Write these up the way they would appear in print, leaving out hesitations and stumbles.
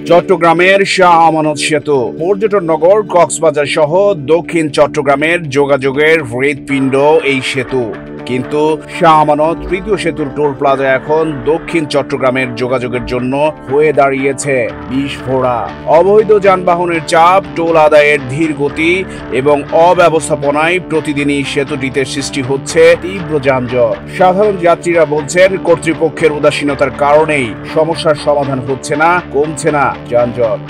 চট্টগ্রামের শাহ আমানত সেতু পর্যটন নগর কক্সবাজার সহ দক্ষিণ চট্টগ্রামের যোগাযোগের হৃৎপিণ্ড এই সেতু। কিন্তু শাহ আমানত তৃতীয় সেতুর টোল প্লাজা এখন দক্ষিণ চট্টগ্রামের যোগাযোগের জন্য হয়ে দাঁড়িয়েছে বিস্ফোরা। অবৈধ যানবাহনের চাপ, টোল আদায়ের ধীর গতি এবং অব্যবস্থাপনায় প্রতিদিনই সেতুটিতে সৃষ্টি হচ্ছে তীব্র যানজট। সাধারণ যাত্রীরা বলছেন, কর্তৃপক্ষের উদাসীনতার কারণেই সমস্যার সমাধান হচ্ছে না, কমছে না যানজট।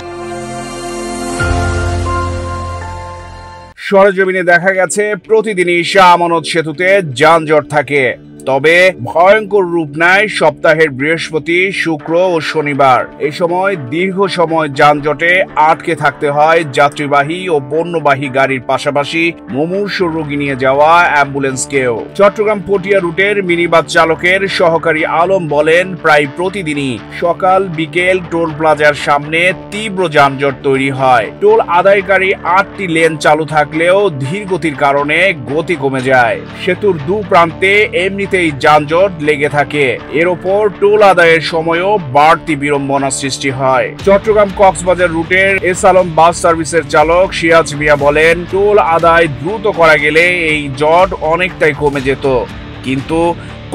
সরেজমিনে দেখা গেছে প্রতিদিনই শাহ আমানত সেতুতে যানজট থাকে, তবে ভয়ঙ্কর রূপ নেয় সপ্তাহের বৃহস্পতি, শুক্র ও শনিবার। এই সময় দীর্ঘ সময় যানজটে আটকে থাকতে হয় যাত্রীবাহী ও পণ্যবাহী গাড়ির পাশাপাশি মুমূর্ষ রোগী নিয়ে যাওয়া অ্যাম্বুলেন্সকেও। চট্টগ্রাম পটিয়া রুটের মিনিবাস চালকের সহকারী আলম বলেন, প্রায় প্রতিদিনই সকাল বিকেল টোল প্লাজার সামনে তীব্র যানজট তৈরি হয়। টোল আদায়কারী 8টি লেন চালু থাকলেও ধীর গতির কারণে গতি কমে যায়। সেতুর দু প্রান্তে এমনিতেই যানজট লেগে থাকে, এর ওপর টোল আদায়ের সময়ও বাড়তি বিড়ম্বনা সৃষ্টি হয়। চট্টগ্রাম কক্সবাজার রুটের এস আলম বাস সার্ভিসের চালক সিরাজ মিয়া বলেন, টোল আদায় দ্রুত করা গেলে এই জট অনেকটাই কমে যেত, কিন্তু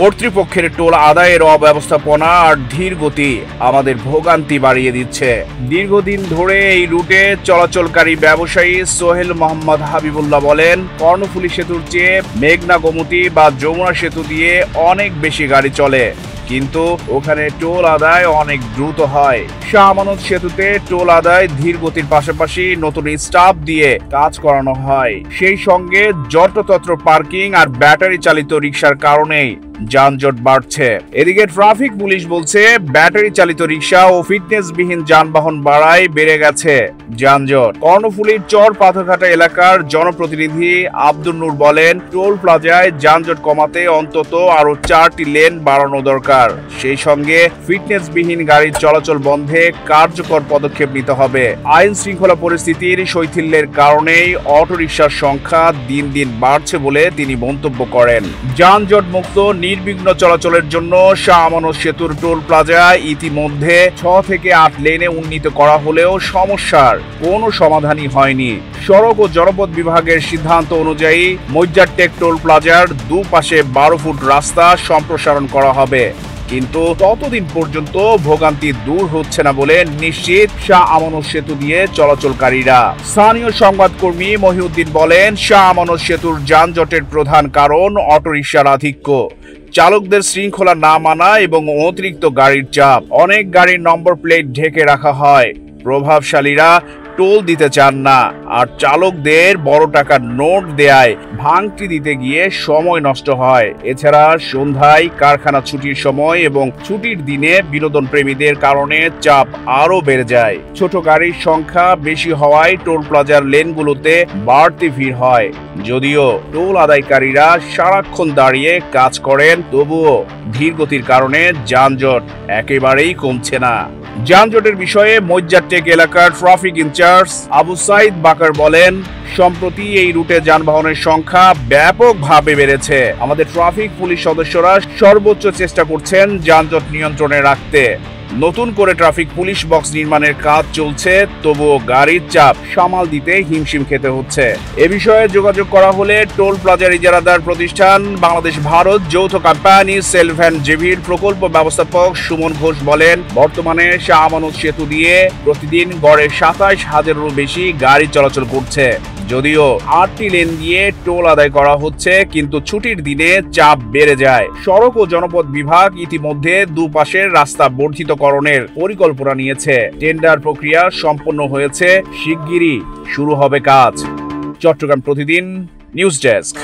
কর্তৃপক্ষের টোল আদায়ের অব্যবস্থাপনা আর ধীর গতি আমাদের ভোগান্তি বাড়িয়ে দিচ্ছে। দীর্ঘদিন ধরে এই রুটে চলাচলকারী ব্যবসায়ী সোহেল মোহাম্মদ হাবিবুল্লাহ বলেন, কর্ণফুলী সেতুর চেয়ে মেঘনা গোমতী বা যমুনা সেতু দিয়ে অনেক বেশি গাড়ি চলে, কিন্তু ওখানে টোল আদায় অনেক দ্রুত হয়। শাহ আমানত সেতুতে টোল আদায় ধীর গতির পাশাপাশি নতুন স্টাফ দিয়ে কাজ করানো হয়। সেই সঙ্গে যত্রতত্র পার্কিং আর ব্যাটারি চালিত রিকশার কারণেই যানজট বাড়ছে। এদিকে ট্রাফিক পুলিশ বলছে, ব্যাটারি চালিত রিকশা ও ফিটনেসবিহীন যানবাহন বাড়ায় বেড়ে গেছে যানজট। কর্ণফুলীর চর পাথরঘাটা এলাকার জনপ্রতিনিধি আব্দুল নূর বলেন, টোল প্লাজায় যানজট কমাতে অন্তত আরো 4টি লেন বাড়ানো দরকার। সেই সঙ্গে ফিটনেসবিহীন গাড়ির চলাচল বন্ধে কার্যকর পদক্ষেপ নিতে হবে। আইন শৃঙ্খলা পরিস্থিতির শৈথিল্যের কারণেই অটোরিকশার সংখ্যা দিন দিন বাড়ছে বলে তিনি মন্তব্য করেন। যানজট মুক্ত নির্বিঘ্ন চলাচলের জন্য শাহ আমানত সেতুর টোল প্লাজা ইতিমধ্যে 6 থেকে 8 লেনে উন্নীত করা হলেও সমস্যার কোনো সমাধানই হয়নি। সড়ক ও জনপথ বিভাগের সিদ্ধান্ত অনুযায়ী মজ্জারটেক টোল প্লাজার দুপাশে 12 ফুট রাস্তা সম্প্রসারণ করা হবে, কিন্তু ততদিন পর্যন্ত ভোগান্তি দূর হচ্ছে না বলে নিশ্চিত শাহ আমানত সেতু দিয়ে চলাচলকারীরা। স্থানীয় সংবাদকর্মী মহিউদ্দিন বলেন, শাহ আমানত সেতুর যানজটের প্রধান কারণ অটোরিকশার আধিক্য, চালকদের শৃঙ্খলা না মানা এবং অতিরিক্ত গাড়ির চাপ। অনেক গাড়ির নম্বর প্লেট ঢেকে রাখা হয়, প্রভাবশালীরা টোল দিতে চান না, আর চালকদের বড় টাকার নোট দেয়ায় ভাঙতি দিতে গিয়ে সময় নষ্ট হয়। এছাড়া সন্ধ্যায় কারখানা ছুটির সময় এবং ছুটির দিনে বিনোদন প্রেমীদের কারণে চাপ আরো বেড়ে যায়। ছোট গাড়ির সংখ্যা বেশি হওয়ায় টোল প্লাজার লেনগুলোতে বাড়তি ভিড় হয়। যদিও টোল আদায়কারীরা সারাক্ষণ দাঁড়িয়ে কাজ করেন, তবুও ধীর গতির কারণে যানজট একেবারেই কমছে না। যানজটের বিষয়ে মজ্জারটেক এলাকার ট্রাফিক ইনচার্জ আবু সাইদ বাকার বলেন, সম্প্রতি এই রুটে যানবাহনের সংখ্যা ব্যাপকভাবে বেড়েছে। আমাদের ট্রাফিক পুলিশ সদস্যরা সর্বোচ্চ চেষ্টা করছেন যানজট নিয়ন্ত্রণে রাখতে। নতুন করে ট্রাফিক পুলিশ বক্স নির্মাণের কাজ চলছে, তবুও গাড়ির চাপ সামাল দিতে হিমশিম খেতে হচ্ছে। এ বিষয়ে যোগাযোগ করা হলে টোল প্লাজার ইজারাদার প্রতিষ্ঠান বাংলাদেশ ভারত যৌথ কোম্পানি সেলফ অ্যান্ড জেভির প্রকল্প ব্যবস্থাপক সুমন ঘোষ বলেন, বর্তমানে শাহ আমানত সেতু দিয়ে প্রতিদিন গড়ে 27,000-এরও বেশি গাড়ি চলাচল করছে। যদিও 8টি লেন দিয়ে টোল আদায় করা হচ্ছে, কিন্তু ছুটির দিনে চাপ বেড়ে যায়। সড়ক ও জনপথ বিভাগ ইতিমধ্যে দুপাশের রাস্তা বর্ধিতকরণের পরিকল্পনা নিয়েছে। টেন্ডার প্রক্রিয়া সম্পন্ন হয়েছে, শিগগিরই শুরু হবে কাজ। চট্টগ্রাম প্রতিদিন নিউজ ডেস্ক।